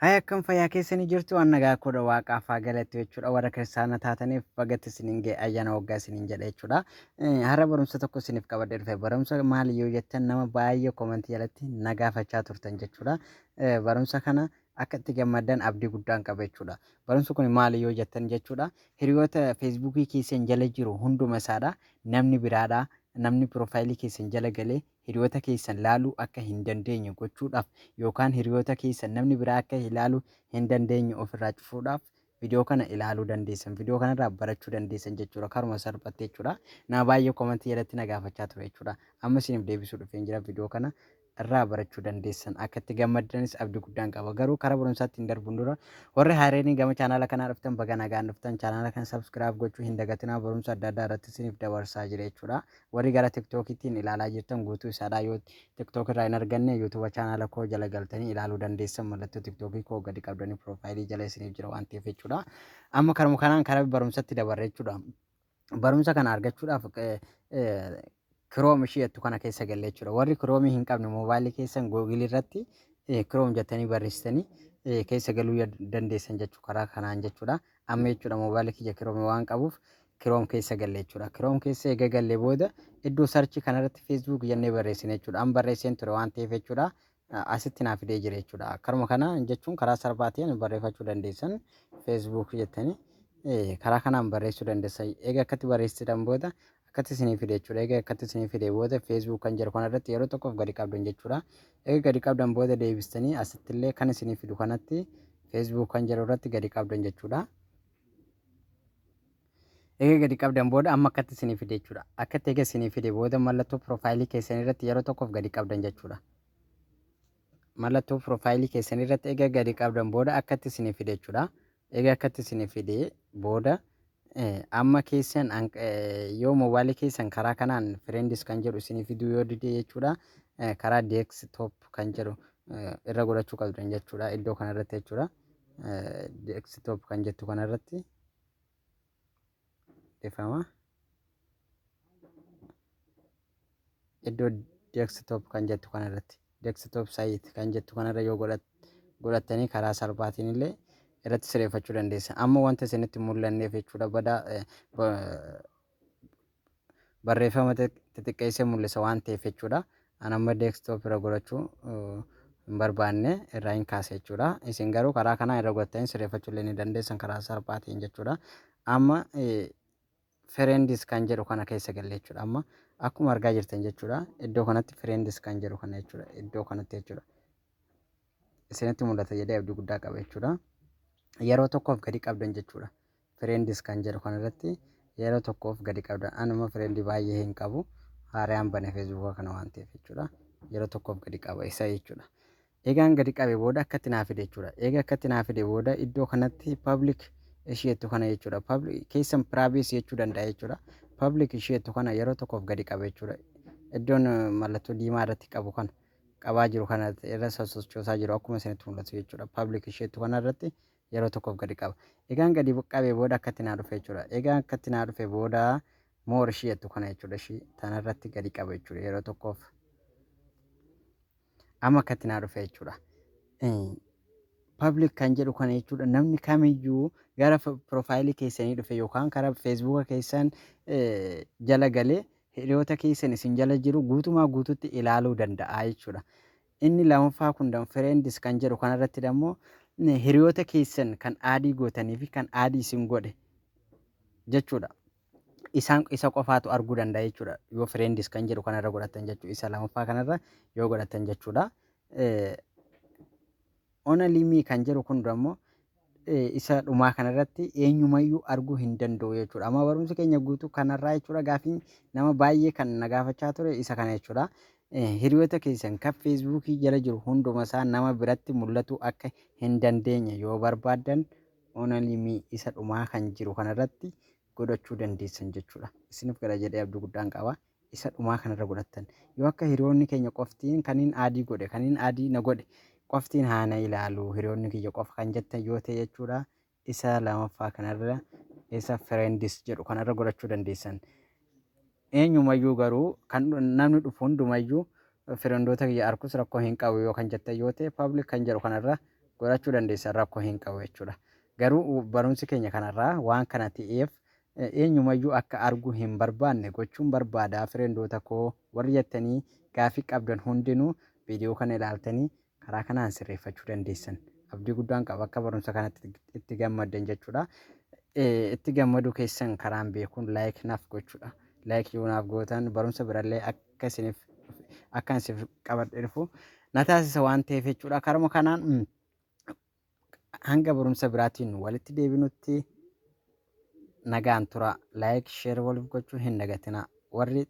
Hai akkam fayyaa keessanii jirtu an nagaa koodha waaqaaf haa galatu jechuudha. Warra kiristaana taataniif bagatti isiniin ga'e ayyaana waggaa isiniin jedha jechuudha. Har'a barumsa tokko isiniif qabadhee dhufe. Barumsa maali yoo jettan nama baay'ee komantii jalatti na gaafachaa turtan jechuudha. Barumsa kana akka itti gammaddan abdii guddaan qaba jechuudha. Barumsi kun maali yoo jettan jechuudha. Hiriyoota feesbuukii keessan jala jiru hunduma isaadha. Namni biraadha. Namni piroofaayilii keessan jala galee hiriyoota keessan laaluu akka hin dandeenye gochuudhaaf yookaan hiriyoota keessan namni biraa akka ilaaluu hin dandeenye ofirraa cufuudhaaf viidiyoo kana ilaaluu dandeessan. Viidiyoo kanarraa barachuu dandeessan jechuudha. Karuma salphaatti jechuudha. Nama baay'ee komantii jalatti na gaafachaa ture jechuudha. Amma isiniif deebisuu dhufeen jira viidiyoo kana irraa barachuu dandeessan. Akka itti gammadanis abdii guddaan qaba. Garuu karaa barumsaatti hin darbuun dura warri haareenii gama chaanaala kanaa dhuftan baga nagaan dhuftan chaanaala kana sabskiraayib gochuu hin dagatinaa. Barumsa adda addaa irratti isiniif dabarsaa jira jechuudha. Warri gara tiktookiitiin ilaalaa jirtan guutuu isaadhaa yoo tiktook irraa hin arganne yuutuuba chaanaala koo jala galtanii ilaaluu dandeessan. Mallattoo tiktookii koo gadi qabdanii piroofaayilii jala isiniif jira waan ta'eef jechuudha. Amma karuma kanaan karaa barumsatti dabarre jechuudha. Barumsa kana argachuudhaaf kiroom isheettu kana keessa galle jechuudha. Warri kiroomii hin qabne moobaayilii keessan googilii irratti kiroom jettanii barreessitanii keessa galuu dandeessan jechuu karaa kanaan jechuudha. Amma jechuudha moobaayilii kiyya kiroomii waan qabuuf kiroom keessa galle jechuudha. Kiroom keessa eega gallee booda iddoo sarchii kanarratti feesbuuk jennee barreessine jechuudha. An barreesseen ture waan ta'eef jechuudha. Asitti naaf fidee jira jechuudha. Karuma kana jechuun karaa salphaatiin barreeffachuu dandeessan feesbuuk jettanii karaa kanaan barreessuu dandeessan. Eega akkatti barreessitan booda akkatti isinii fide jechuudha. Egaa akkatti isinii fide booda feesbuuk kan jedhu kanarratti yeroo tokkoof gadi qabdan jechuudha. Egaa gadi qabdan booda deebistanii asittillee kan isinii fidu kanatti feesbuuk kan jedhu irratti gadi qabdan jechuudha. Egaa gadi qabdan booda amma akkatti isinii fide jechuudha. Akkatti egaa isinii fide booda mallattoo piroofaayilii keessanii irratti yeroo tokkoof gadi qabdan jechuudha. Mallattoo piroofaayilii keessanii irratti egaa gadi qabdan booda akkatti isinii fide jechuudha. Egaa akkatti isinii fide booda amma keessan yoo moobaayilii keessan karaa kanaan fireendis kan jedhu isinii fiduu yoo dide jechuudha. Karaa deeskitoop kan jedhu irra godhachuu qabdan jechuudha. Iddoo kanarratti jechuudha. Deeskitoop kan jettu kanarratti ifama. Iddoo deeskitoop kan jettu kanarratti deeskitoop saayit kan jettu kanarra yoo godhattanii karaa salphaatiin illee irratti sireeffachuu dandeessan. Amma wanta isinitti mul'anneef jechuudha barreeffama xixiqqeessee mul'isa waan ta'eef jechuudha. An amma deeskitoop irra godhachuu hin barbaanne irraa hin kaase jechuudha. Isin garuu karaa kanaa irra godhattanii sireeffachuu illee ni dandeessan karaa salphaatiin jechuudha. Amma fireendis kan jedhu kana keessa galle jechuudha. Amma akkuma argaa jirtan jechuudha. Iddoo kanatti fireendis kan jedhu kana jechuudha. Iddoo kanatti jechuudha. Isinitti mul'ata jedhee abdii guddaa qaba jechuudha. Yeroo tokkoof gadi qabdan jechuudha. Fireendis kan jedhu kanarratti yeroo tokkoof gadi qabdan. Anuma fireendii baay'ee hin qabu. Haaraan bane feesbuuka kana waan ta'eef jechuudha. Yeroo tokkoof gadi qaba isa jechuudha. Egaan gadi qabe booda akkatti naa fide jechuudha. Egaa akkatti naa fide booda iddoo kanatti public isheettu kana jechuudha. Public keessan privacy jechuu danda'a jechuudha. Public isheettu kana yeroo tokkoof gadi qaba jechuudha. Iddoon mallattoo diimaa irratti qabu kana qabaa jiru kana irra sochoosaa jiru akkuma isinitti mul'atu jechuudha. Public isheettu kana irratti yeroo tokkoof gadi qaba. Egaan gadi qabee booda akkatti naa dhufe jechuudha. Egaan akkatti naa dhufe booda moor isheettu kana jechuudha. Ishii tanarratti gadi qaba jechuudha yeroo tokkoof. Amma akkatti naa dhufe jechuudha. Public kan jedhu kana jechuudha. Namni kamiyyuu gara piroofaayilii keessanii dhufe yookaan karaa feesbuuka keessan jala galee hiriyoota keessan isin jala jiru guutumaa guututti ilaaluu danda'a jechuudha. Inni lamaffaa kun fireendis kan jedhu kanarratti immoo hiriyoota keessan kan aadii gootanii fi kan aadii isin godhe jechuudha. Isa qofaatu arguu danda'a jechuudha. Yoo fireendis kan jedhu kanarra godhatan jechuudha. Isa lamaffaa kanarra yoo godhatan jechuudha. Only kan jedhu kun immoo isa dhumaa kanarratti eenyumayyuu arguu hin danda'u jechuudha. Amma barumsi keenya guutuu kanarraa jechuudha. Gaafiin nama baay'ee kan na gaafachaa ture isa kana jechuudha. Hiriyoota keessan kan feesbuukii jala jiru hunduma isaa nama biratti mul'atu akka hin dandeenye yoo barbaaddan only isa dhumaa kan jiru kanarratti godhachuu dandeessan jechuudha. Isiniif gara jedhee abdii guddaan qaba. Isa dhumaa kanarra godhattan yoo akka hiriyoonni keenya qoftiin kaniin aadii godhe kaniin aadii na godhe qoftiin haana ilaalu hiriyoonni kiyya qofa kan jettan yoo ta'e jechuudha. Isa lamaffaa kanarra isa fireendis jedhu kanarra godhachuu dandeessan. Eenyumayyuu garuu kan namni dhufu hundumayyuu firendoota kiyya arkus rakkoo hin qabu yoo kan jettan yoo ta'e public kan jedhu kanarra godhachuu dandeessan rakkoo hin qabu jechuudha. Garuu barumsi keenya kanarraa waan kana ta'eef eenyumayyuu akka arguu hin barbaanne gochuun barbaada. Firendoota koo warri jettanii gaafii qabdan hundinuu viidiyoo kana ilaaltanii karaa kanaan sirreeffachuu dandeessan. Abdii guddaan qaba akka barumsa kanatti itti gammaddan jechuudha. Itti gammadu keessan karaan beekuun laayik naaf gochuudha. Laayik yoo naaf gootan barumsa birallee akka isiniif qabadhe dhufu na taasisa waan ta'eef jechuudha. Karuma kanaan hanga barumsa biraatiin walitti deebinutti nagaan tura. Laayik sheer waliif gochuu hin dagatinaa. Warri